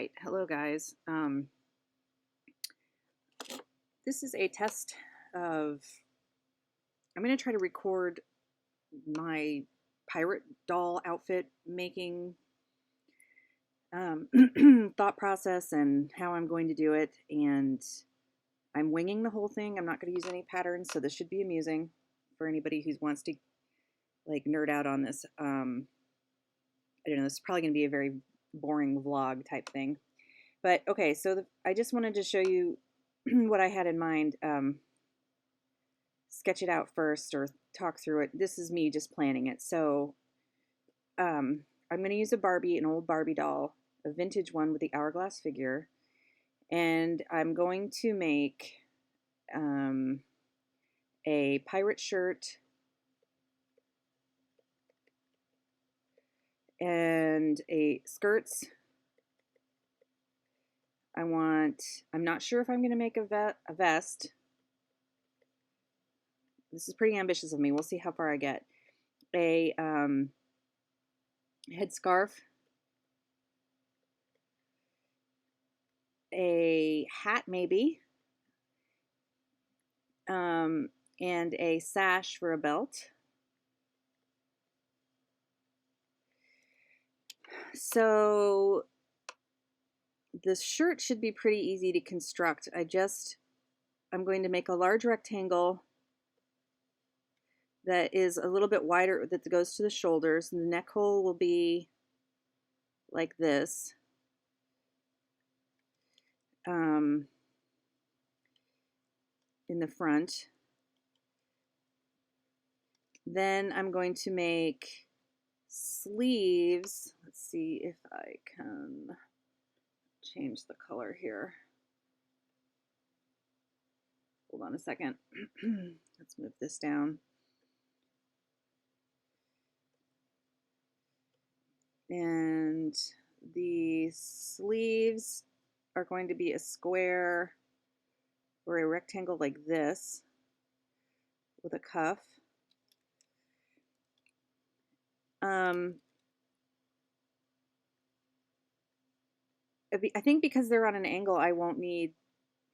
right, hello guys. This is a test of, I'm going to try to record my pirate doll outfit making thought process and how I'm going to do it. And I'm winging the whole thing. I'm not going to use any patterns, so this should be amusing for anybody who wants to like nerd out on this. I don't know, this is probably going to be a very boring vlog type thing. But okay, so I just wanted to show you what I had in mind. Sketch it out first or talk through it. This is me just planning it. So I'm going to use a Barbie, an old Barbie doll, a vintage one with the hourglass figure. And I'm going to make a pirate shirt and a skirts. I'm not sure if I'm going to make a vest. This is pretty ambitious of me. We'll see how far I get. A headscarf, a hat maybe, and a sash for a belt. So this shirt should be pretty easy to construct. I'm going to make a large rectangle that is a little bit wider, that goes to the shoulders, and the neck hole will be like this. In the front. Then I'm going to make sleeves. Let's see if I can change the color here. Hold on a second. Let's move this down. And the sleeves are going to be a square or a rectangle like this with a cuff. I think because they're on an angle, I won't need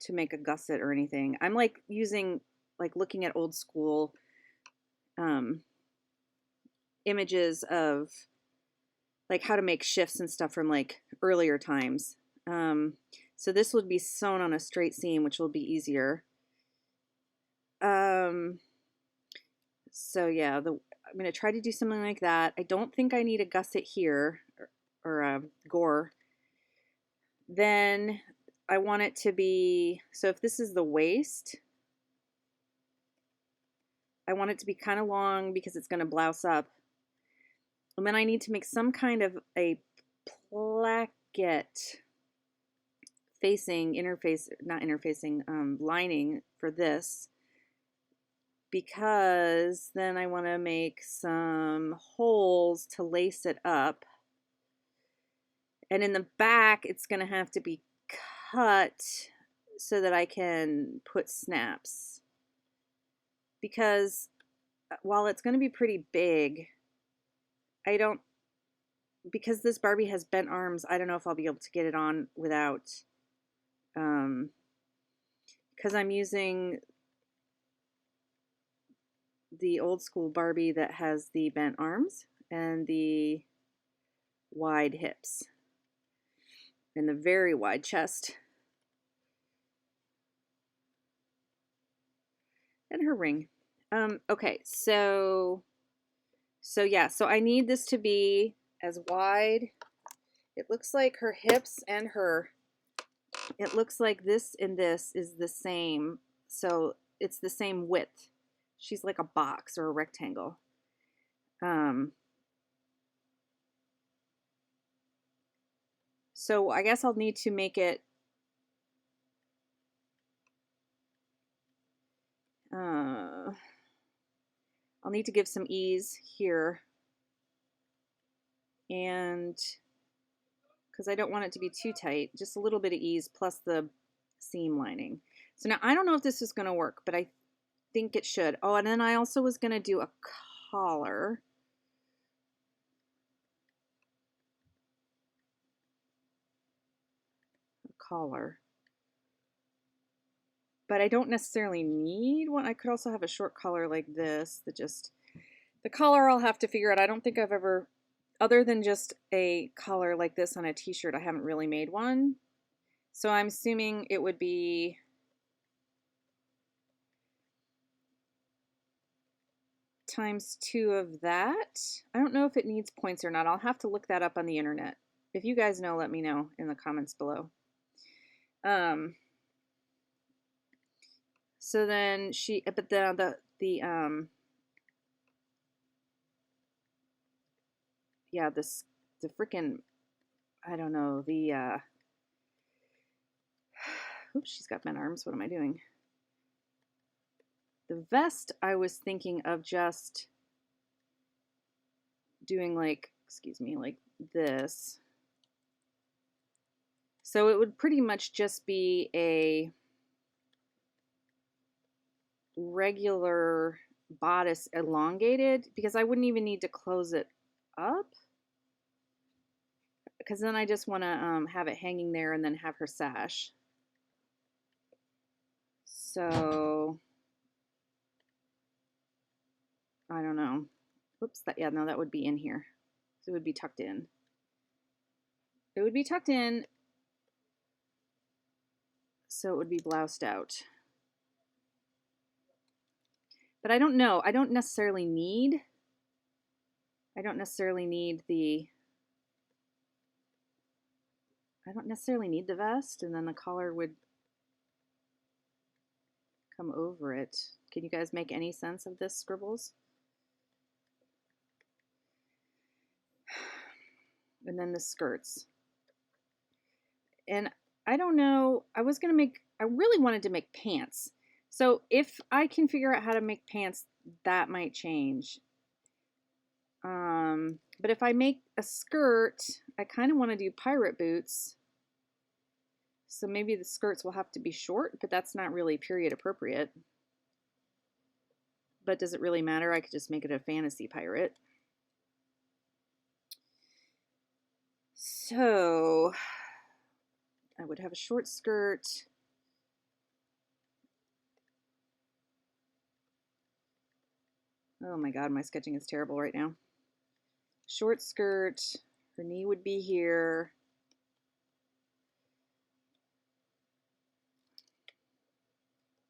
to make a gusset or anything. I'm like looking at old school images of like how to make shifts and stuff from like earlier times. So this would be sewn on a straight seam, which will be easier. So yeah, I'm gonna try to do something like that. I don't think I need a gusset here or a gore. Then I want it to be, so if this is the waist, I want it to be kind of long because it's going to blouse up. And then I need to make some kind of a placket lining for this, because then I want to make some holes to lace it up. And in the back, it's going to have to be cut so that I can put snaps. Because while it's going to be pretty big, because this Barbie has bent arms, I don't know if I'll be able to get it on without, because I'm using the old school Barbie that has the bent arms and the wide hips and the very wide chest and her ring. Okay, so yeah, so I need this to be as wide. It looks like her hips and it looks like this and this is the same, so it's the same width. She's like a box or a rectangle. So I guess I'll need to make it I'll need to give some ease here, and because I don't want it to be too tight, just a little bit of ease plus the seam lining. So now I don't know if this is going to work, but I think it should. Oh, and then I also was going to do a collar. collar. But I don't necessarily need one. I could also have a short collar like this that just, the collar I'll have to figure out. I don't think I've ever, other than just a collar like this on a t-shirt, I haven't really made one. So I'm assuming it would be ×2 of that. I don't know if it needs points or not. I'll have to look that up on the internet. If you guys know, let me know in the comments below. So then she, but the yeah, this, the freaking, I don't know, the, oops, she's got bent arms. What am I doing? The vest, I was thinking of just doing like, excuse me, like this. So it would pretty much just be a regular bodice elongated, because I wouldn't even need to close it up, because then I just want to have it hanging there and then have her sash. So I don't know. Oops, that, yeah, no, that would be in here. So it would be tucked in. It would be tucked in, so it would be bloused out. But I don't know. I don't necessarily need the, I don't necessarily need the vest, and then the collar would come over it. Can you guys make any sense of this, Scribbles? And then the skirts. And I don't know, I really wanted to make pants. So if I can figure out how to make pants, that might change. But if I make a skirt, I kind of want to do pirate boots. So maybe the skirts will have to be short, but that's not really period appropriate. But does it really matter? I could just make it a fantasy pirate. So I would have a short skirt. Oh my God, my sketching is terrible right now. Short skirt, her knee would be here.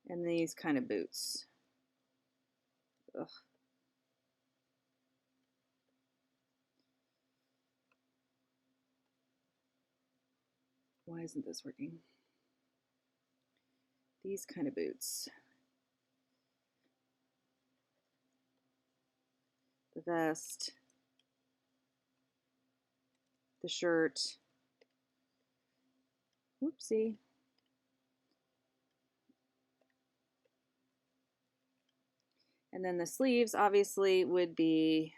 And these kind of boots. Ugh. Why isn't this working? These kind of boots. The vest. The shirt. Whoopsie. And then the sleeves obviously would be,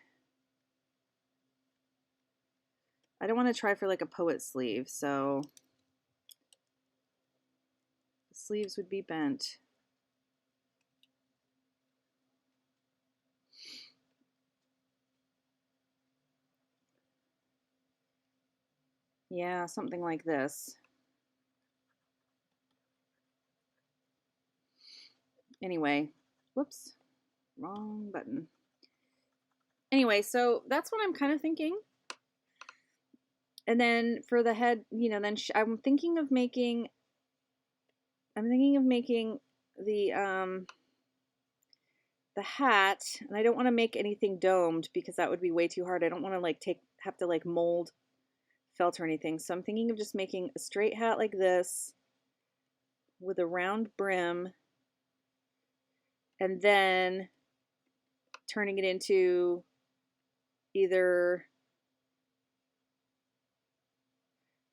I don't want to try for like a poet sleeve, so the sleeves would be bent. Yeah, something like this. Anyway, whoops, wrong button. Anyway, so that's what I'm kind of thinking. And then for the head, you know, then I'm thinking of making the hat, and I don't want to make anything domed because that would be way too hard. I don't want to like have to like mold felt or anything. So I'm thinking of just making a straight hat like this with a round brim, and then turning it into either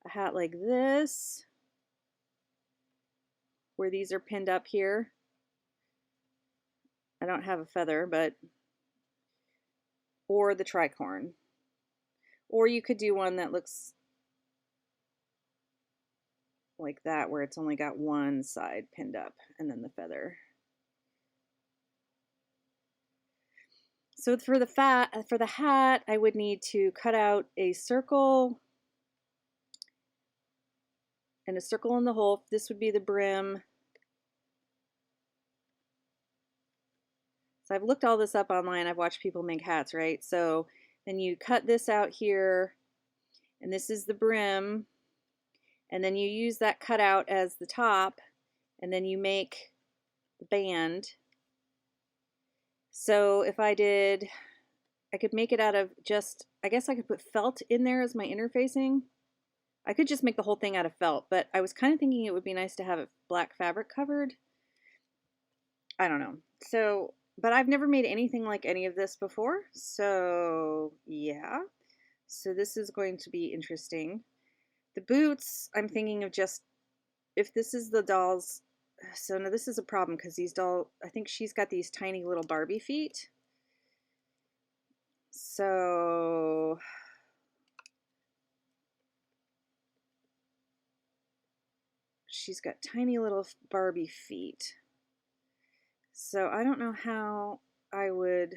a hat like this, where these are pinned up here. I don't have a feather, but, or the tricorn. Or you could do one that looks like that, where it's only got one side pinned up and then the feather. So for the hat, I would need to cut out a circle and a circle in the hole. This would be the brim. So I've looked all this up online. I've watched people make hats, right? So then you cut this out here, and this is the brim, and then you use that cutout as the top, and then you make the band. So if I did, I could make it out of just, I guess I could put felt in there as my interfacing. I could just make the whole thing out of felt, but I was kind of thinking it would be nice to have it black fabric covered. I don't know. So, but I've never made anything like any of this before. So yeah. So this is going to be interesting. The boots, I'm thinking of just, if this is the dolls, so no, this is a problem because these dolls, I think she's got these tiny little Barbie feet. So she's got tiny little Barbie feet. So I don't know how I would,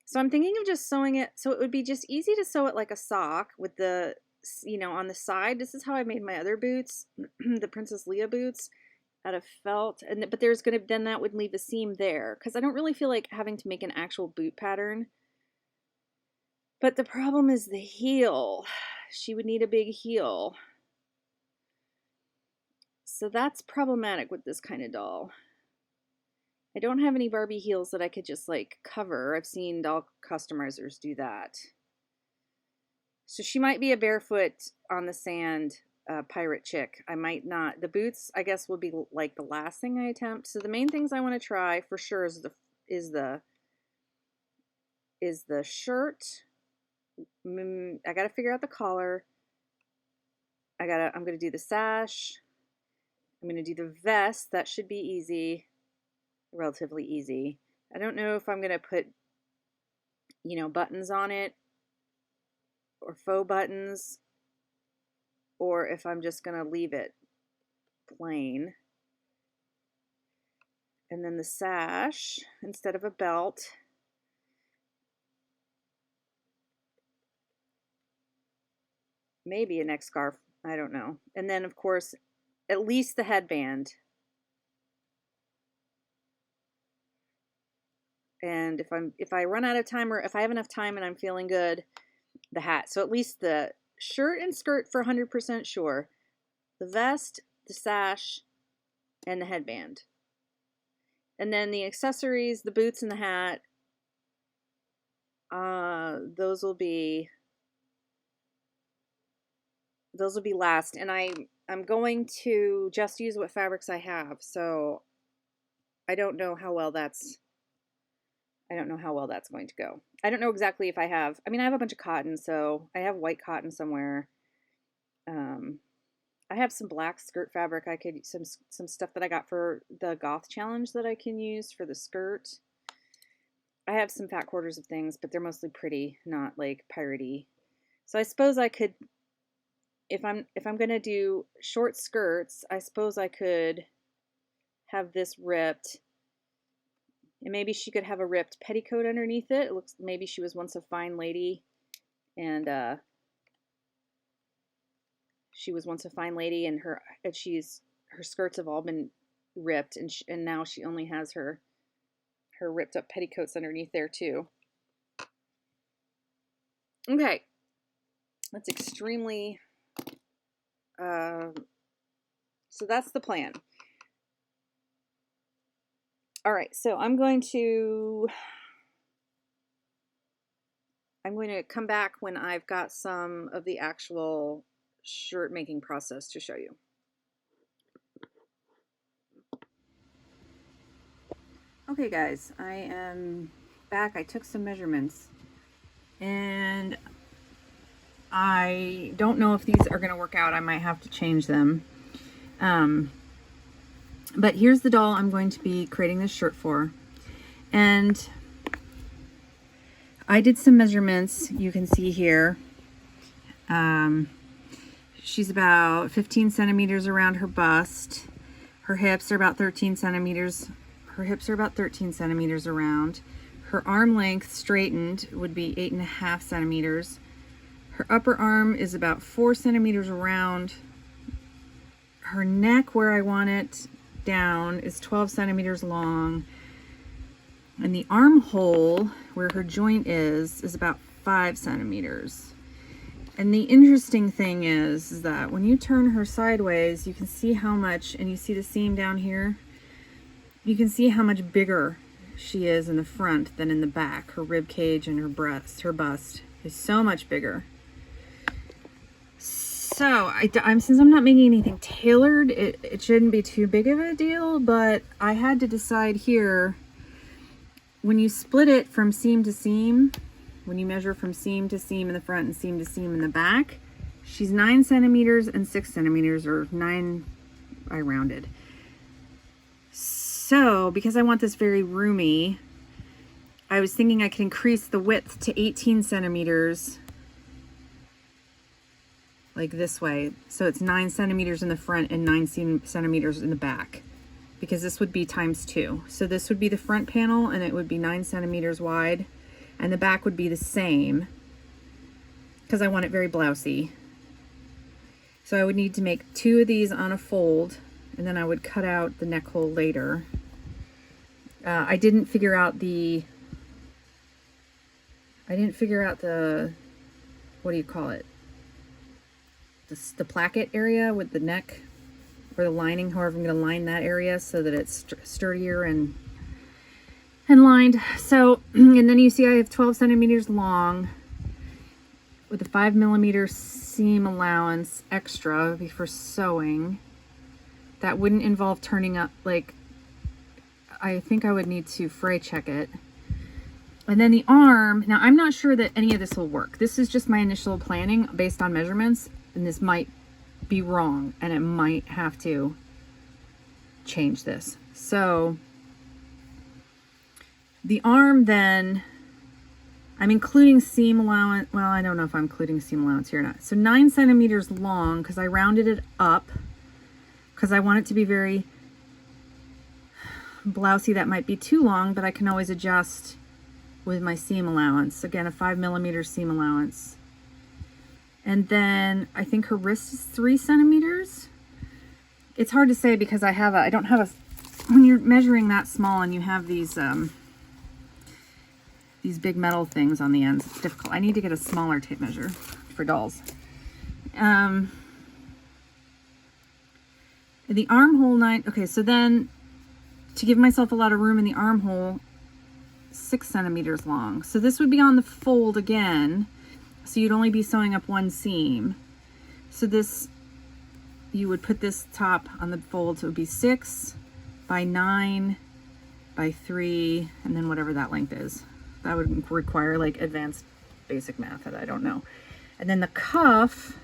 so I'm thinking of just sewing it, so it would be just easy to sew it like a sock with the, you know, on the side. This is how I made my other boots, the Princess Leia boots, out of felt. And but there's gonna, then that would leave a seam there because I don't really feel like having to make an actual boot pattern. But the problem is the heel. She would need a big heel. So that's problematic with this kind of doll. I don't have any Barbie heels that I could just like cover. I've seen doll customizers do that. So she might be a barefoot on the sand pirate chick. I might not. The boots, I guess, will be like the last thing I attempt. So the main things I want to try for sure is the shirt. I got to figure out the collar. I'm going to do the sash. I'm going to do the vest. That should be easy. Relatively easy. I don't know if I'm going to put, you know, buttons on it or faux buttons, or if I'm just going to leave it plain. And then the sash, instead of a belt, maybe a neck scarf, I don't know. And then of course, at least the headband. And if I run out of time, or if I have enough time and I'm feeling good, the hat. So at least the shirt and skirt for 100% sure. The vest, the sash, and the headband. And then the accessories, the boots and the hat, those will be last. And I'm going to just use what fabrics I have. So I don't know how well that's going to go. I don't know exactly if I have, I mean, I have a bunch of cotton, so I have white cotton somewhere. I have some black skirt fabric. I could, some stuff that I got for the goth challenge that I can use for the skirt. I have some fat quarters of things, but they're mostly pretty, not like piratey. So I suppose I could, if I'm going to do short skirts, I suppose I could have this ripped. And maybe she could have a ripped petticoat underneath it. It looks, maybe she was once a fine lady, and her skirts have all been ripped, and now she only has her ripped up petticoats underneath there too. Okay, that's extremely. So that's the plan. All right, so I'm going to come back when I've got some of the actual shirt making process to show you. Okay guys, I am back. I took some measurements and I don't know if these are going to work out. I might have to change them. But here's the doll I'm going to be creating this shirt for. And I did some measurements, you can see here. She's about 15 centimeters around her bust. Her hips are about 13 centimeters. Her hips are about 13 centimeters around. Her arm length straightened would be 8.5 centimeters. Her upper arm is about 4 centimeters around. her neck where I want it down is 12 centimeters long. And the armhole where her joint is about 5 centimeters. And the interesting thing is that when you turn her sideways, you can see how much, and you see the seam down here, you can see how much bigger she is in the front than in the back. Her rib cage and her bust is so much bigger. So since I'm not making anything tailored, it shouldn't be too big of a deal, but I had to decide here, when you split it from seam to seam, when you measure from seam to seam in the front and seam to seam in the back, she's 9 centimeters and 6 centimeters, or 9, I rounded. So because I want this very roomy, I was thinking I could increase the width to 18 centimeters, like this way. So it's 9 centimeters in the front and 9 centimeters in the back, because this would be times 2. So this would be the front panel, and it would be 9 centimeters wide, and the back would be the same, because I want it very blousy. So I would need to make 2 of these on a fold, and then I would cut out the neck hole later. I didn't figure out the, what do you call it? The placket area with the neck, or the lining, however I'm going to line that area so that it's sturdier and lined. So, and then you see I have 12 centimeters long with a 5 millimeter seam allowance extra for sewing. That wouldn't involve turning up, like, I think I would need to fray check it. And then the arm, now I'm not sure that any of this will work. This is just my initial planning based on measurements, and this might be wrong, and it might have to change this. So the arm, then I'm including seam allowance. Well, I don't know if I'm including seam allowance here or not. So 9 centimeters long, because I rounded it up, because I want it to be very blousy. That might be too long, but I can always adjust with my seam allowance. Again, a 5 millimeter seam allowance. And then I think her wrist is 3 centimeters. It's hard to say because I don't have a, when you're measuring that small and you have these big metal things on the ends, it's difficult. I need to get a smaller tape measure for dolls. The armhole 9, okay, so then to give myself a lot of room in the armhole, 6 centimeters long. So this would be on the fold again. So you'd only be sewing up 1 seam. So this, you would put this top on the fold, so it would be 6 by 9 by 3, and then whatever that length is. That would require like advanced basic math that I don't know. And then the cuff,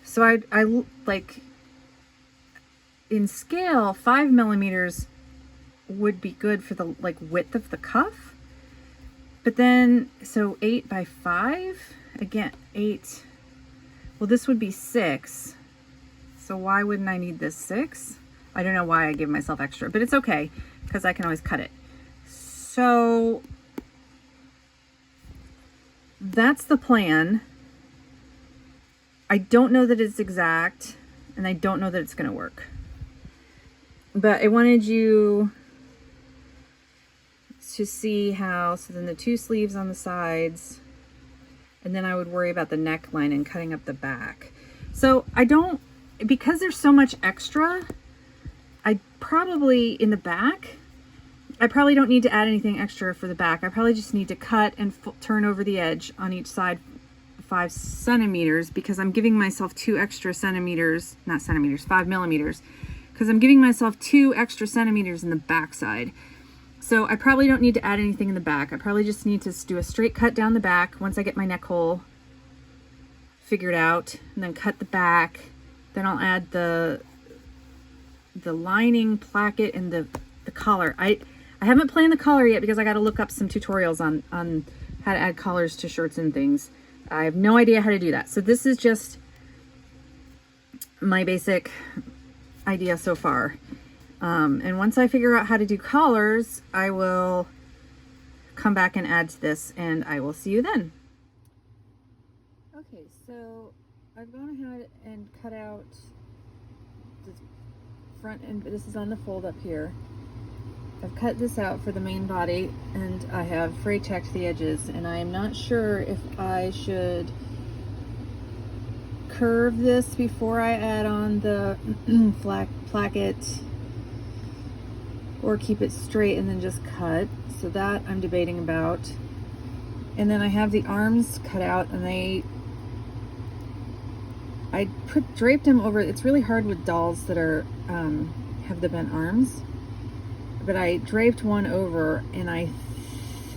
so I like, in scale, 5 millimeters would be good for the like width of the cuff. But then, so 8 by 5, again, 8, well, this would be 6. So why wouldn't I need this 6? I don't know why I give myself extra, but it's okay, because I can always cut it. So that's the plan. I don't know that it's exact, and I don't know that it's going to work. But I wanted you to see how, so then the 2 sleeves on the sides, and then I would worry about the neckline and cutting up the back. So I don't, because there's so much extra, I probably, in the back, I probably don't need to add anything extra for the back. I probably just need to cut and turn over the edge on each side 5 centimeters, because I'm giving myself 2 extra centimeters, not centimeters, 5 millimeters, because I'm giving myself 2 extra centimeters in the back side. So I probably don't need to add anything in the back. I probably just need to do a straight cut down the back once I get my neck hole figured out, and then cut the back. Then I'll add the lining, placket, and the collar. I haven't planned the collar yet because I got to look up some tutorials on how to add collars to shirts and things. I have no idea how to do that. So this is just my basic idea so far. And once I figure out how to do collars, I will come back and add to this, and I will see you then. Okay, so I've gone ahead and cut out this front end, but this is on the fold up here. I've cut this out for the main body, and I have fray checked the edges, and I am not sure if I should curve this before I add on the placket, or keep it straight and then just cut. So that I'm debating about. And then I have the arms cut out, and I draped them over. It's really hard with dolls that are have the bent arms, but I draped one over, and I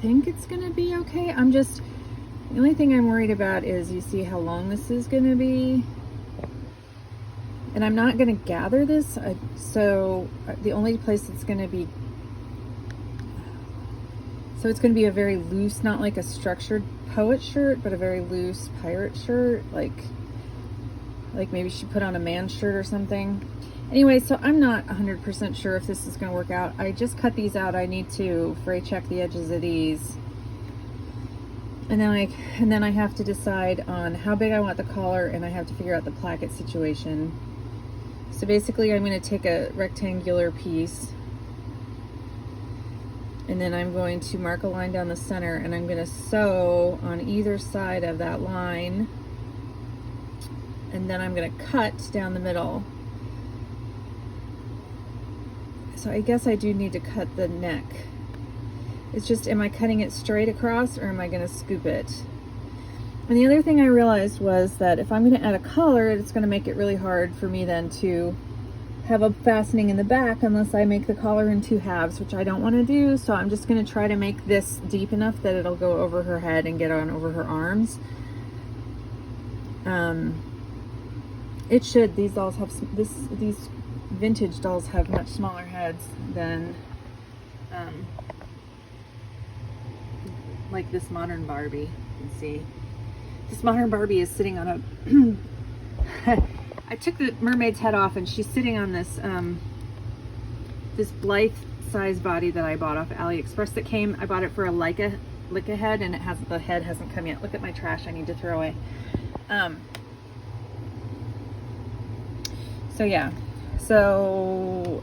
think it's gonna be okay. The only thing I'm worried about is, you see how long this is gonna be, and I'm not gonna gather this. So the only place it's gonna be, so it's gonna be a very loose, not like a structured poet shirt, but a very loose pirate shirt, like maybe she put on a man's shirt or something. Anyway, so I'm not 100% sure if this is going to work out. I just cut these out. I need to fray check the edges of these. And then I have to decide on how big I want the collar, and I have to figure out the placket situation. So basically I'm going to take a rectangular piece, and then I'm going to mark a line down the center, and I'm going to sew on either side of that line, and then I'm going to cut down the middle. So I guess I do need to cut the neck. It's just, am I cutting it straight across, or am I going to scoop it? And the other thing I realized was that if I'm going to add a collar, it's going to make it really hard for me then to have a fastening in the back unless I make the collar in 2 halves, which I don't want to do. So I'm just going to try to make this deep enough that it'll go over her head and get on over her arms. It should. These dolls have these vintage dolls have much smaller heads than like this modern Barbie. You can see this modern Barbie is sitting on a I took the mermaid's head off, and she's sitting on this this Blythe size body that I bought off AliExpress. I bought it for a Leica head, and the head hasn't come yet. Look at my trash I need to throw away. So yeah, so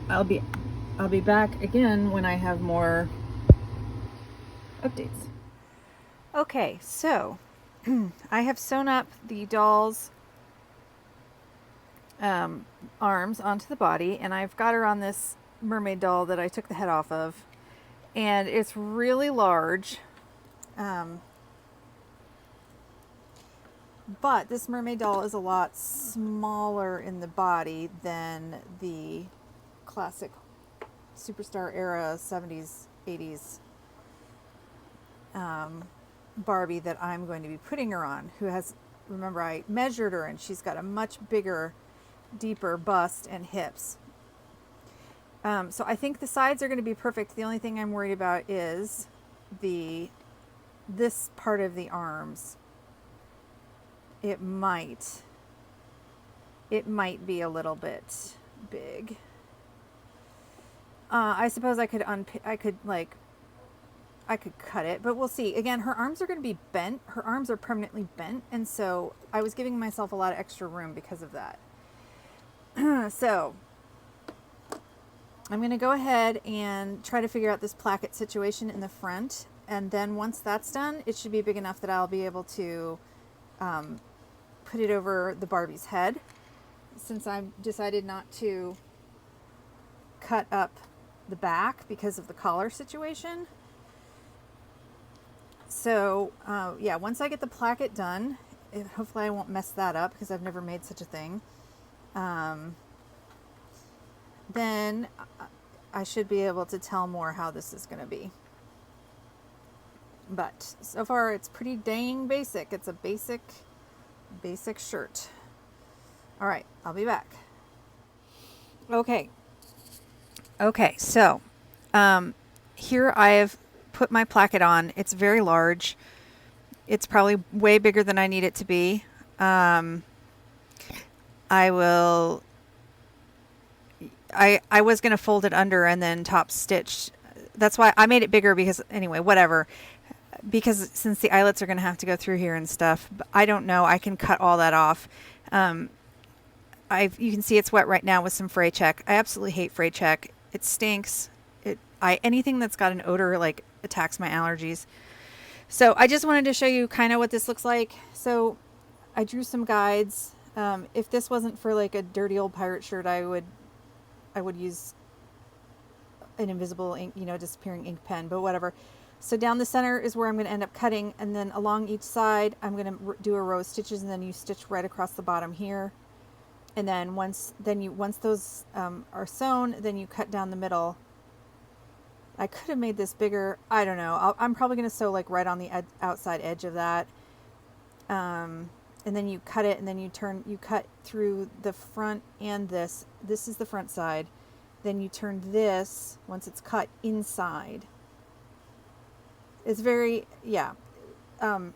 I'll be back again when I have more updates. Okay, so I have sewn up the doll's arms onto the body, and I've got her on this mermaid doll that I took the head off of, and it's really large. But this mermaid doll is a lot smaller in the body than the classic Superstar era 70s, 80s Barbie that I'm going to be putting her on, who has, remember I measured her, and she's got a much bigger, deeper bust and hips. So I think the sides are going to be perfect. The only thing I'm worried about is this part of the arms. It might be a little bit big. I suppose I could cut it, but we'll see. Again, her arms are going to be bent. Her arms are permanently bent, and so I was giving myself a lot of extra room because of that. So I'm going to go ahead and try to figure out this placket situation in the front, and then once that's done, it should be big enough that I'll be able to put it over the Barbie's head, since I've decided not to cut up the back because of the collar situation. So yeah, once I get the placket done, hopefully I won't mess that up because I've never made such a thing. Then I should be able to tell more how this is going to be. But so far it's pretty dang basic. It's a basic shirt. All right, I'll be back. Okay, so here I have put my placket on. It's very large. It's probably way bigger than I need it to be. I was going to fold it under and then top stitch. That's why I made it bigger, because anyway, whatever. Because since the eyelets are going to have to go through here and stuff, I don't know. I can cut all that off. You can see it's wet right now with some fray check. I absolutely hate fray check. It stinks. Anything that's got an odor like attacks my allergies. So I just wanted to show you kind of what this looks like. So I drew some guides. If this wasn't for like a dirty old pirate shirt, I would use an invisible ink, disappearing ink pen, but whatever. So down the center is where I'm going to end up cutting, and then along each side I'm going to do a row of stitches, and then you stitch right across the bottom here. And then once those are sewn, then you cut down the middle. I could have made this bigger. I don't know. I'm probably going to sew like right on the outside edge of that. And then you cut it, and then you cut through the front and this. This is the front side. Then you turn this, once it's cut, inside. It's very, yeah. I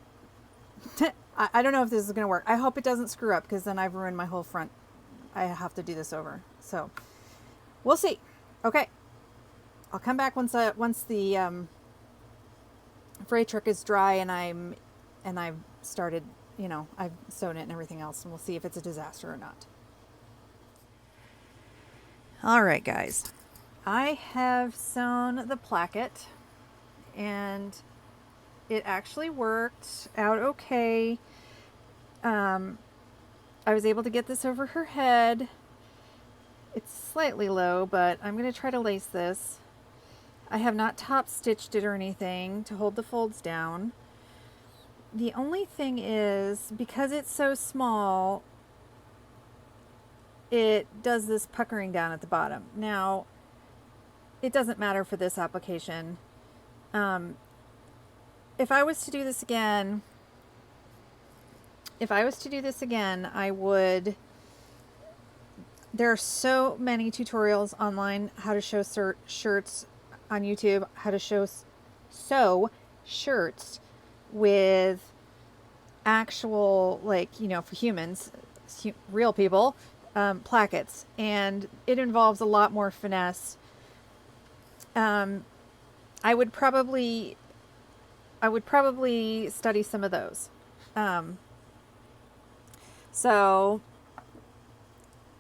don't know if this is going to work. I hope it doesn't screw up, because then I've ruined my whole front. I have to do this over. So we'll see. Okay. I'll come back once the fray truck is dry and I've started, I've sewn it and everything else, and we'll see if it's a disaster or not. All right, guys. I have sewn the placket, and it actually worked out okay. I was able to get this over her head. It's slightly low, but I'm going to try to lace this. I have not top stitched it or anything to hold the folds down. The only thing is, because it's so small, it does this puckering down at the bottom. Now, it doesn't matter for this application. If I was to do this again, I would... There are so many tutorials online how to sew shirts on YouTube, how to sew shirts with actual, like, for humans, real people, plackets, and it involves a lot more finesse. I would probably study some of those.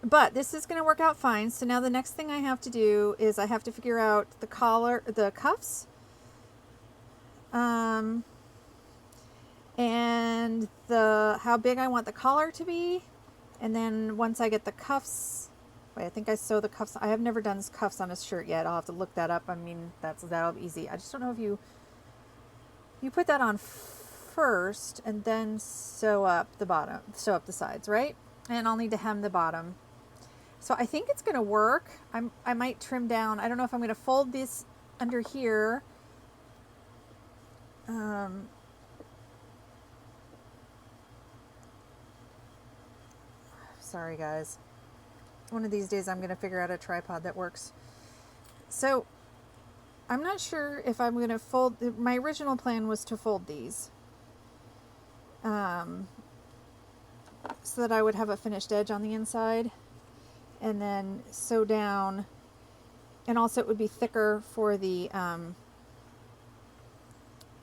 But this is going to work out fine. So now the next thing I have to do is I have to figure out the collar, the cuffs, and how big I want the collar to be. And then once I get the cuffs, I think I sew the cuffs. I have never done cuffs on a shirt yet. I'll have to look that up. I mean, that'll be easy. I just don't know if you put that on first and then sew up the sides, right? And I'll need to hem the bottom. So I think it's going to work. I might trim down. I don't know if I'm going to fold this under here. Sorry, guys. One of these days I'm going to figure out a tripod that works. So I'm not sure if I'm going to fold. My original plan was to fold these. So that I would have a finished edge on the inside, and then sew down, and also it would be thicker for the,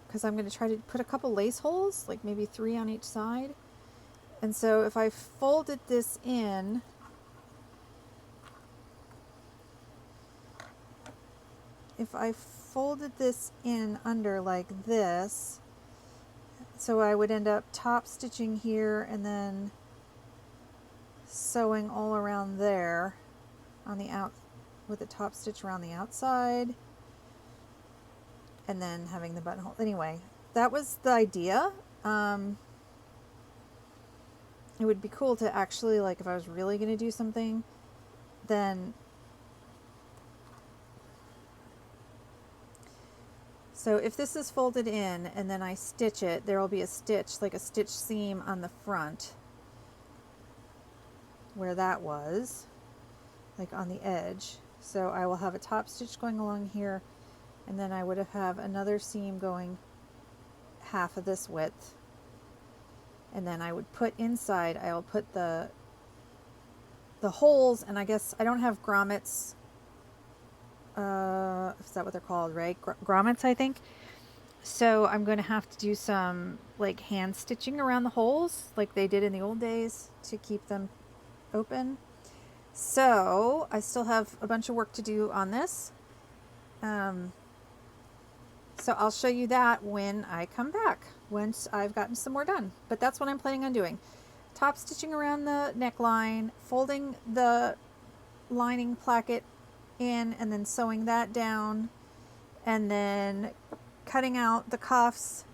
because I'm going to try to put a couple lace holes, like maybe 3 on each side. And so if I folded this in, under like this, so I would end up top stitching here and then sewing all around there on the with the top stitch around the outside, and then having the buttonhole. Anyway, that was the idea. It would be cool to actually, like, if I was really going to do something, then... So if this is folded in and then I stitch it, there will be a stitch, like a stitch seam on the front where that was, like on the edge. So I will have a top stitch going along here, and then I would have another seam going half of this width. And then I would put inside, I'll put the holes, and I guess I don't have grommets. Is that what they're called, right? Grommets, I think. So I'm going to have to do some like hand stitching around the holes like they did in the old days to keep them open. So I still have a bunch of work to do on this. So I'll show you that when I come back, once I've gotten some more done. But that's what I'm planning on doing. Top stitching around the neckline, folding the lining placket in and then sewing that down, and then cutting out the cuffs,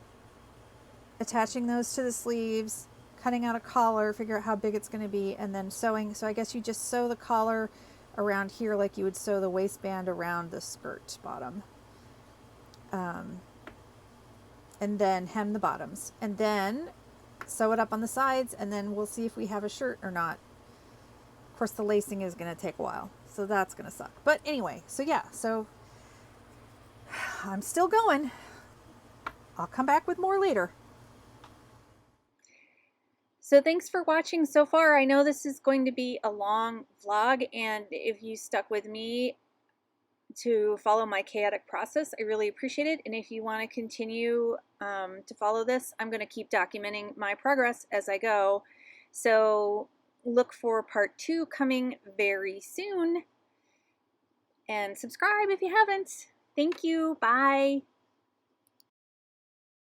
attaching those to the sleeves, cutting out a collar, figure out how big it's going to be, and then sewing. So I guess you just sew the collar around here like you would sew the waistband around the skirt bottom. And then hem the bottoms, and then sew it up on the sides, and then we'll see if we have a shirt or not. Of course, the lacing is going to take a while, so that's going to suck. But anyway, so yeah, so I'm still going. I'll come back with more later. So thanks for watching so far. I know this is going to be a long vlog, and if you stuck with me to follow my chaotic process, I really appreciate it. And if you want to continue to follow this, I'm going to keep documenting my progress as I go. So look for part 2 coming very soon. And subscribe if you haven't. Thank you. Bye.